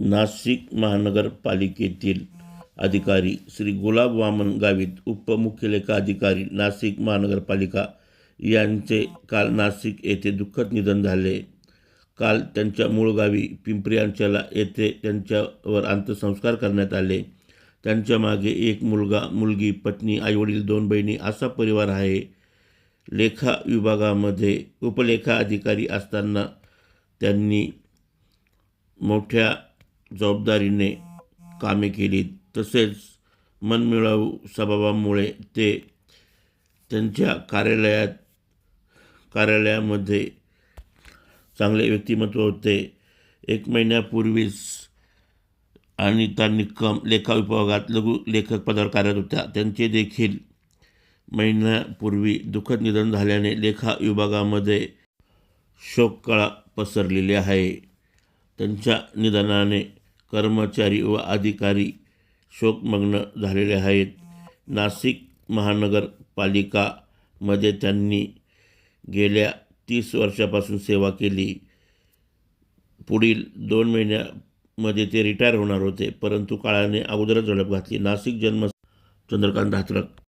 नाशिक महानगरपालिकेतील अधिकारी श्री गुलाब वामन गावित, उपमुख्य अधिकारी नाशिक महानगरपालिका यांचे काल नाशिक येथे दुःखद निधन झाले। काल त्यांच्या मूळ गावी पिंपरी अंचला येथे त्यांच्यावर अंत्यसंस्कार करण्यात आले। त्यांच्या मागे एक मुलगा, मुलगी, पत्नी, आईवडील, 2 बहिणी असा परिवार आहे। लेखा विभागामध्ये उपलेखा अधिकारी असताना त्यांनी मोठ्या जबाबदारीने कामे केली। तसेच मनमिळावू स्वभावामुळे ते त्यांच्या कार्यालयामध्ये चांगले व्यक्तिमत्व होते। 1 महिन्यापूर्वीच अनिता निकम लेखा विभागात लघु लेखक पदावर कार्यरत होत्या। त्यांचे देखील महिन्यापूर्वी दुःखद निधन झाल्याने लेखा विभागामध्ये शोककळा पसरलेली आहे। त्यांच्या निधनाने कर्मचारी व अधिकारी शोकमग्न झालेले आहेत। नाशिक महानगरपालिकामध्ये त्यांनी गेल्या 30 वर्षापासून सेवा केली। पुढील 2 महिन्यामध्ये ते रिटायर होणार होते, परंतु काळाने अगोदरच झडप घातली। नाशिक जन्म चंद्रकांत हाथरक।